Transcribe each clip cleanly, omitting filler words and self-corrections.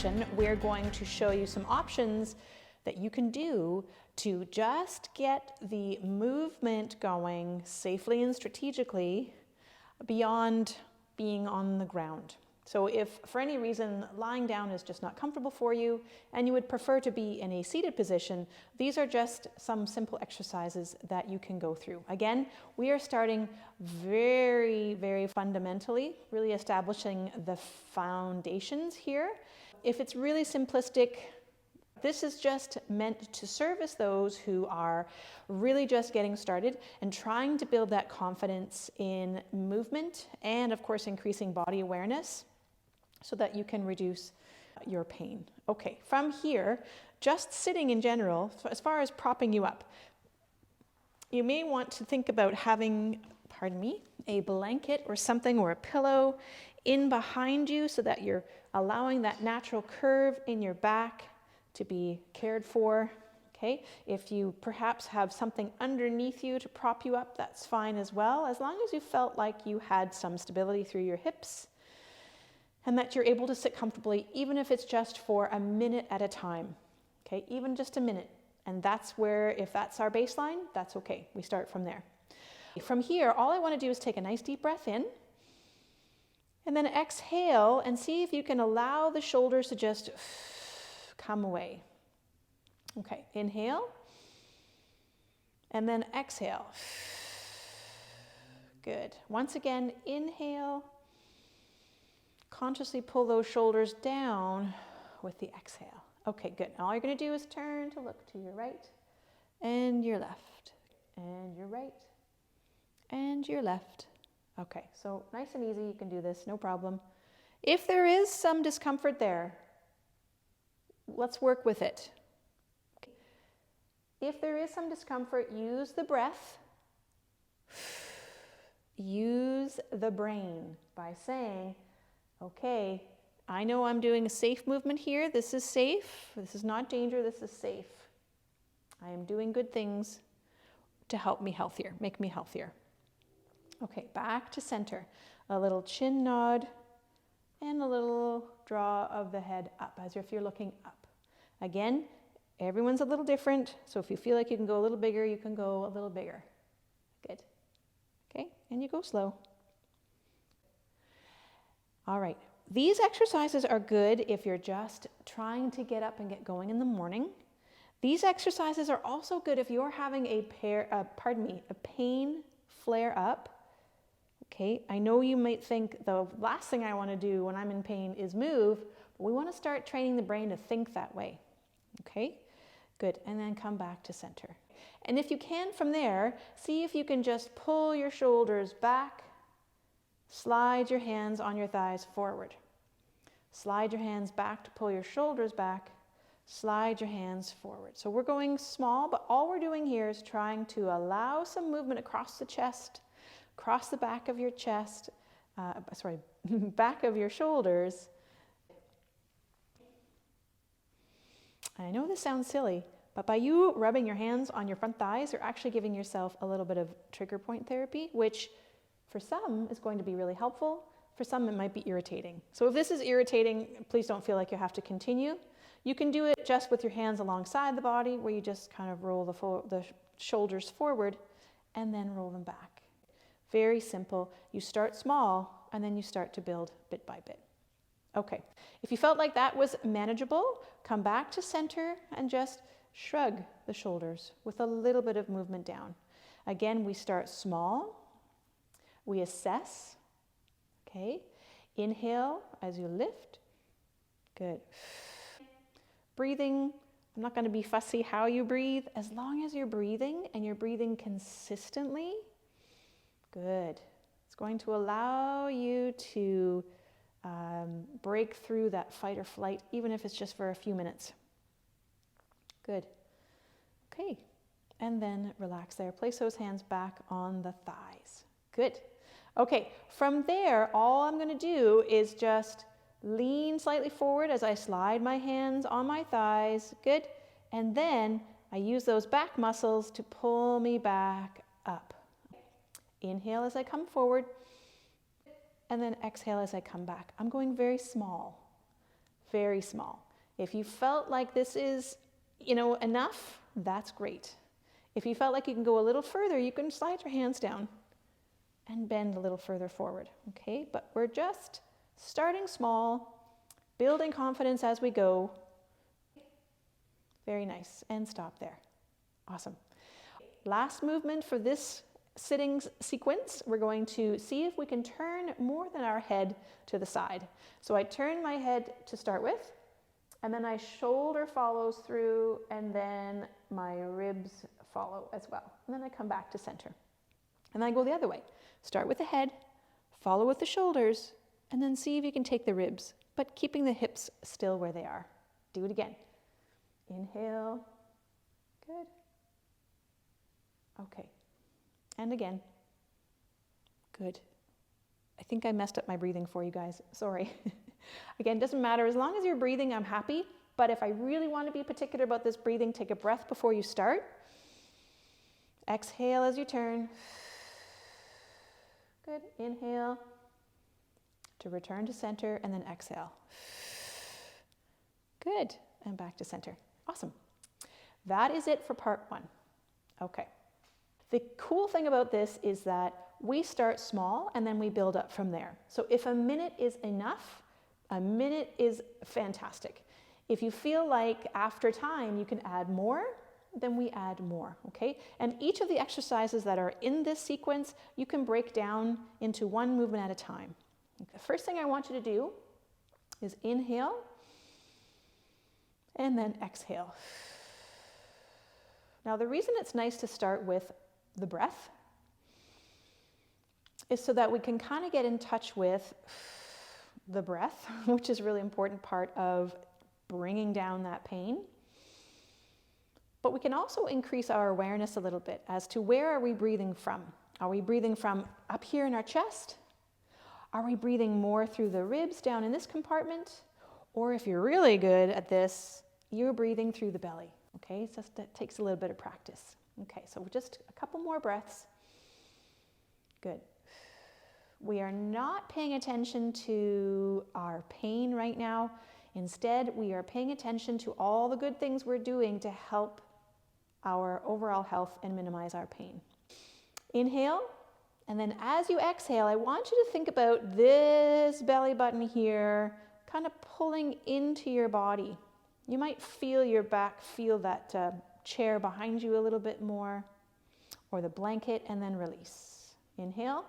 session, we're going to show you some options that you can do to just get the movement going safely and strategically beyond being on the ground. So if for any reason lying down is just not comfortable for you and you would prefer to be in a seated position, these are just some simple exercises that you can go through. Again, we are starting very, very fundamentally, really establishing the foundations here. If it's really simplistic, this is just meant to service those who are really just getting started and trying to build that confidence in movement and, of course, increasing body awareness so that you can reduce your pain. Okay, from here, just sitting in general, as far as propping you up, you may want to think about having, a blanket or something or a pillow in behind you so that you're allowing that natural curve in your back to be cared for. Okay, if you perhaps have something underneath you to prop you up, that's fine as well, as long as you felt like you had some stability through your hips and that you're able to sit comfortably, even if it's just for a minute at a time. Okay, even just a minute. And that's where, if that's our baseline, that's okay. We start from there. From here, all I want to do is take a nice deep breath in and then exhale and see if you can allow the shoulders to just come away. Okay, inhale and then exhale. Good. Once again, inhale. Consciously pull those shoulders down with the exhale. Okay, good. Now all you're going to do is turn to look to your right and your left and your right and your left. Okay, so nice and easy. You can do this, no problem. If there is some discomfort there, let's work with it. If there is some discomfort, use the breath. Use the brain by saying, okay, I know I'm doing a safe movement here. This is safe. This is not danger. This is safe. I am doing good things to help me healthier, make me healthier. Okay, back to center. A little chin nod and a little draw of the head up as if you're looking up. Again, everyone's a little different, so if you feel like you can go a little bigger, you can go a little bigger. Good. Okay, and you go slow. All right, these exercises are good if you're just trying to get up and get going in the morning. These exercises are also good if you're having a pain flare up. Okay, I know you might think the last thing I want to do when I'm in pain is move, but we want to start training the brain to think that way. Okay, good, and then come back to center. And if you can from there, see if you can just pull your shoulders back. Slide your hands on your thighs forward. Slide your hands back to pull your shoulders back. Slide your hands forward. So we're going small, but all we're doing here is trying to allow some movement across the chest, across the back of your chest, back of your shoulders. I know this sounds silly, but by you rubbing your hands on your front thighs, you're actually giving yourself a little bit of trigger point therapy, which for some is going to be really helpful. For some, it might be irritating. So if this is irritating, please don't feel like you have to continue. You can do it just with your hands alongside the body, where you just kind of roll the shoulders forward and then roll them back. Very simple. You start small and then you start to build bit by bit. Okay, if you felt like that was manageable, come back to center and just shrug the shoulders with a little bit of movement down. Again, we start small. We assess, okay? Inhale as you lift. Good. Breathing, I'm not going to be fussy how you breathe. As long as you're breathing and you're breathing consistently, good. It's going to allow you to break through that fight or flight, even if it's just for a few minutes. Good. Okay. And then relax there. Place those hands back on the thighs. Good. Okay, from there, all I'm going to do is just lean slightly forward as I slide my hands on my thighs. Good. And then I use those back muscles to pull me back up. Inhale as I come forward, and then exhale as I come back. I'm going very small. very small. If you felt like this is, enough, that's great. If you felt like you can go a little further, you can slide your hands down and bend a little further forward, okay? But we're just starting small, building confidence as we go. Very nice, and stop there. Awesome. Last movement for this sitting sequence, we're going to see if we can turn more than our head to the side. So I turn my head to start with, and then my shoulder follows through, and then my ribs follow as well. And then I come back to center. And then I go the other way. Start with the head, follow with the shoulders, and then see if you can take the ribs, but keeping the hips still where they are. Do it again. Inhale. Good. Okay. And again. Good. I think I messed up my breathing for you guys. Sorry. Again, doesn't matter. As long as you're breathing, I'm happy. But if I really want to be particular about this breathing, take a breath before you start. Exhale as you turn. Good. Inhale to return to center, and then exhale. Good. And back to center. Awesome. That is it for part one. Okay. The cool thing about this is that we start small and then we build up from there. So if a minute is enough, a minute is fantastic. If you feel like after time you can add more, then we add more, okay? And each of the exercises that are in this sequence, you can break down into one movement at a time. The first thing I want you to do is inhale and then exhale. Now, the reason it's nice to start with the breath is so that we can kind of get in touch with the breath, which is a really important part of bringing down that pain. But we can also increase our awareness a little bit as to where are we breathing from? Are we breathing from up here in our chest? Are we breathing more through the ribs down in this compartment? Or if you're really good at this, you're breathing through the belly, okay? It takes a little bit of practice. Okay, so just a couple more breaths. Good. We are not paying attention to our pain right now. Instead, we are paying attention to all the good things we're doing to help our overall health and minimize our pain. Inhale, and then as you exhale, I want you to think about this belly button here, kind of pulling into your body. You might feel your back, feel that chair behind you a little bit more, or the blanket, and then release. Inhale.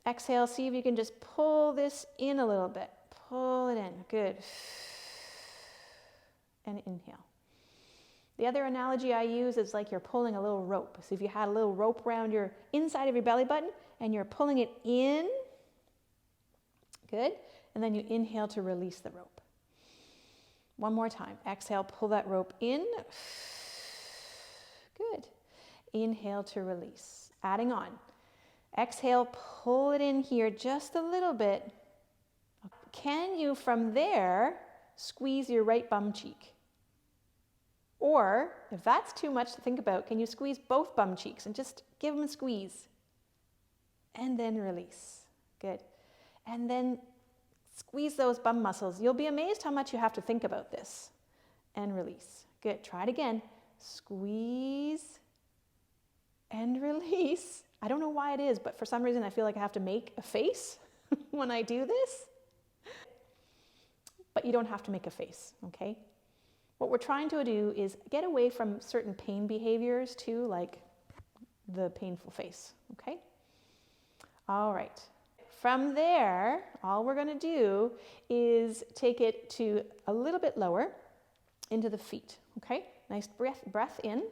Exhale, see if you can just pull this in a little bit. Pull it in, good. And inhale. The other analogy I use is like you're pulling a little rope. So if you had a little rope around your inside of your belly button and you're pulling it in, good. And then you inhale to release the rope. One more time. Exhale, pull that rope in. Good. Inhale to release. Adding on. Exhale, pull it in here just a little bit. Can you, from there, squeeze your right bum cheek? Or, if that's too much to think about, can you squeeze both bum cheeks and just give them a squeeze? And then release. Good. And then squeeze those bum muscles. You'll be amazed how much you have to think about this. And release. Good. Try it again. Squeeze and release. I don't know why it is, but for some reason I feel like I have to make a face when I do this. But you don't have to make a face, okay? What we're trying to do is get away from certain pain behaviors too, like the painful face, okay? All right. From there, all we're going to do is take it to a little bit lower into the feet, okay? Nice breath in.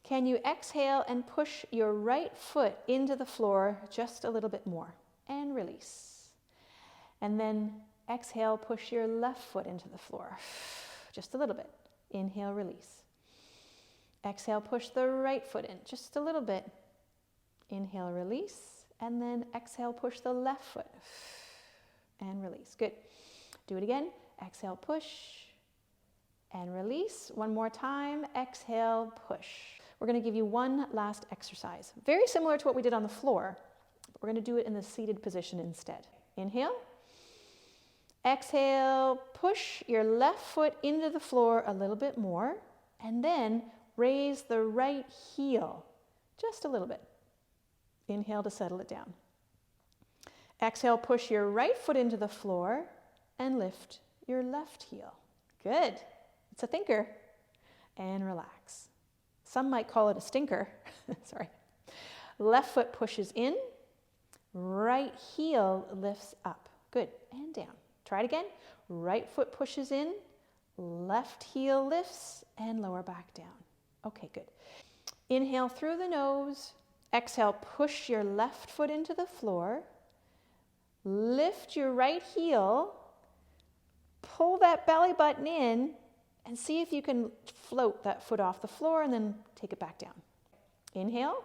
Can you exhale and push your right foot into the floor just a little bit more and release? And then exhale, push your left foot into the floor just a little bit. Inhale, release. Exhale, push the right foot in just a little bit. Inhale, release. And then exhale, push the left foot and release. Good. Do it again. Exhale, push and release. One more time. Exhale, push. We're going to give you one last exercise. Very similar to what we did on the floor, but we're going to do it in the seated position instead. Inhale. Exhale, push your left foot into the floor a little bit more, and then raise the right heel just a little bit. Inhale to settle it down. Exhale, push your right foot into the floor and lift your left heel. Good. It's a thinker. And relax. Some might call it a stinker. Sorry. Left foot pushes in, right heel lifts up. Good. And down. Try it again. Right foot pushes in, left heel lifts, and lower back down. Okay, good. Inhale through the nose. Exhale, push your left foot into the floor. Lift your right heel. Pull that belly button in and see if you can float that foot off the floor and then take it back down. Inhale.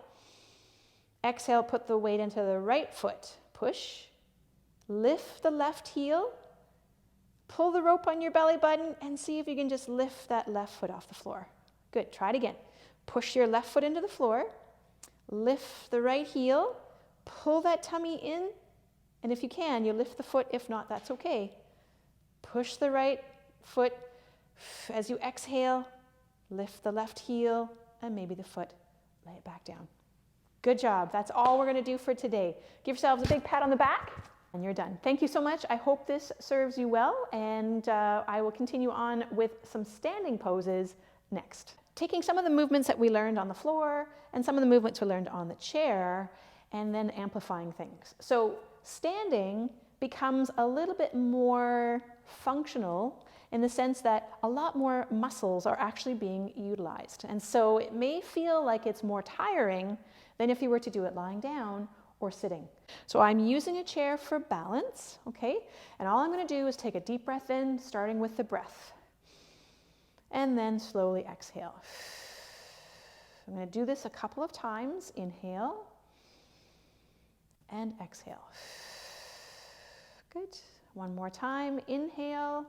Exhale, put the weight into the right foot. Push. Lift the left heel. Pull the rope on your belly button and see if you can just lift that left foot off the floor. Good. Try it again. Push your left foot into the floor. Lift the right heel. Pull that tummy in. And if you can, you lift the foot. If not, that's okay. Push the right foot. As you exhale, lift the left heel and maybe the foot. Lay it back down. Good job. That's all we're going to do for today. Give yourselves a big pat on the back and you're done. Thank you so much. I hope this serves you well, and I will continue on with some standing poses next. Taking some of the movements that we learned on the floor and some of the movements we learned on the chair, and then amplifying things. So standing becomes a little bit more functional in the sense that a lot more muscles are actually being utilized. And so it may feel like it's more tiring than if you were to do it lying down or sitting. So I'm using a chair for balance, okay? And all I'm going to do is take a deep breath in, starting with the breath. And then slowly exhale. I'm going to do this a couple of times. Inhale and exhale. Good. One more time. Inhale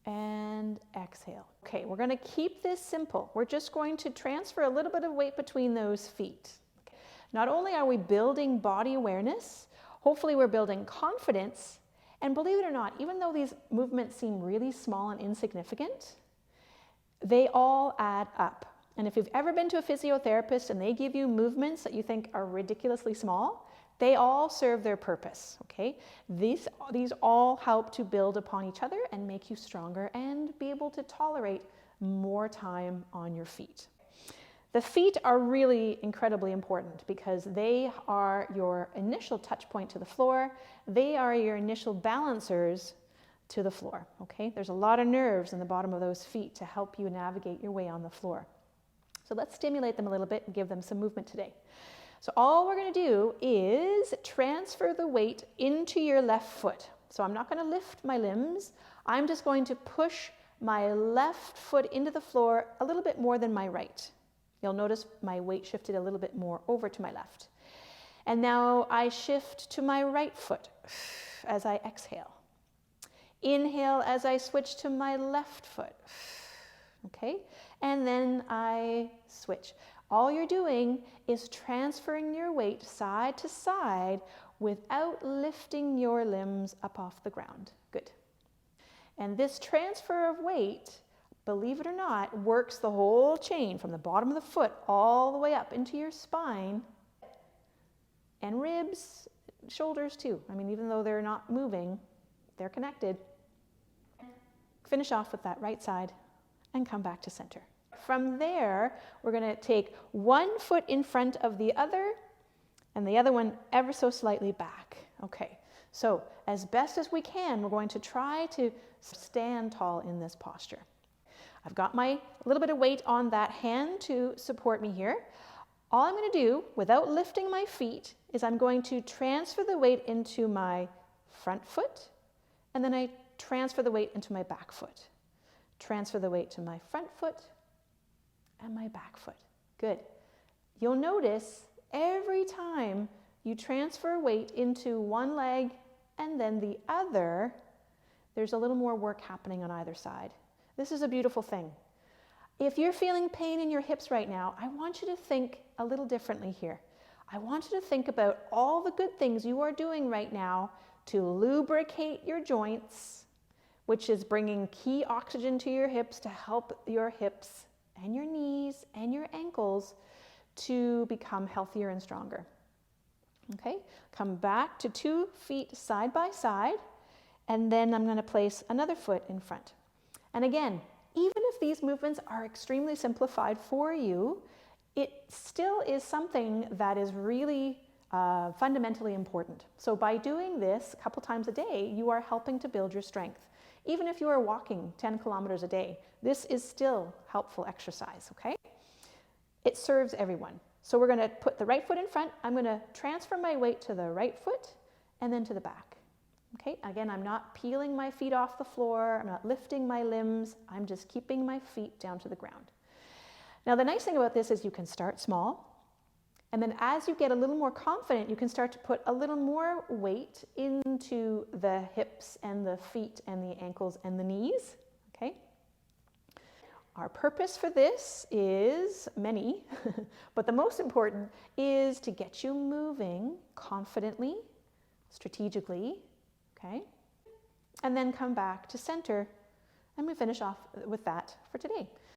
and exhale. Okay, we're going to keep this simple. We're just going to transfer a little bit of weight between those feet. Okay. Not only are we building body awareness, hopefully we're building confidence. And believe it or not, even though these movements seem really small and insignificant, they all add up. And if you've ever been to a physiotherapist and they give you movements that you think are ridiculously small, they all serve their purpose, okay? These all help to build upon each other and make you stronger and be able to tolerate more time on your feet. The feet are really incredibly important because they are your initial touch point to the floor. They are your initial balancers to the floor, okay? There's a lot of nerves in the bottom of those feet to help you navigate your way on the floor. So let's stimulate them a little bit and give them some movement today. So all we're going to do is transfer the weight into your left foot. So I'm not going to lift my limbs. I'm just going to push my left foot into the floor a little bit more than my right. You'll notice my weight shifted a little bit more over to my left. And now I shift to my right foot as I exhale. Inhale as I switch to my left foot. Okay? And then I switch. All you're doing is transferring your weight side to side without lifting your limbs up off the ground. Good. And this transfer of weight, believe it or not, works the whole chain from the bottom of the foot all the way up into your spine and ribs, shoulders too. I mean, even though they're not moving, they're connected. Finish off with that right side and come back to center. From there, we're going to take one foot in front of the other and the other one ever so slightly back. Okay, so as best as we can, we're going to try to stand tall in this posture. I've got my little bit of weight on that hand to support me here. All I'm going to do, without lifting my feet, is I'm going to transfer the weight into my front foot, and then I transfer the weight into my back foot. Transfer the weight to my front foot and my back foot. Good. You'll notice every time you transfer weight into one leg and then the other, there's a little more work happening on either side. This is a beautiful thing. If you're feeling pain in your hips right now, I want you to think a little differently here. I want you to think about all the good things you are doing right now to lubricate your joints, which is bringing key oxygen to your hips to help your hips and your knees and your ankles to become healthier and stronger. Okay, come back to 2 feet side by side, and then I'm going to place another foot in front. And again, even if these movements are extremely simplified for you, it still is something that is really fundamentally important. So by doing this a couple times a day, you are helping to build your strength. Even if you are walking 10 kilometers a day, this is still helpful exercise, okay? It serves everyone. So we're going to put the right foot in front. I'm going to transfer my weight to the right foot and then to the back. Okay, again, I'm not peeling my feet off the floor. I'm not lifting my limbs. I'm just keeping my feet down to the ground. Now, the nice thing about this is you can start small. And then as you get a little more confident, you can start to put a little more weight into the hips and the feet and the ankles and the knees. Okay. Our purpose for this is many, but the most important is to get you moving confidently, strategically, okay? And then come back to center, and we finish off with that for today.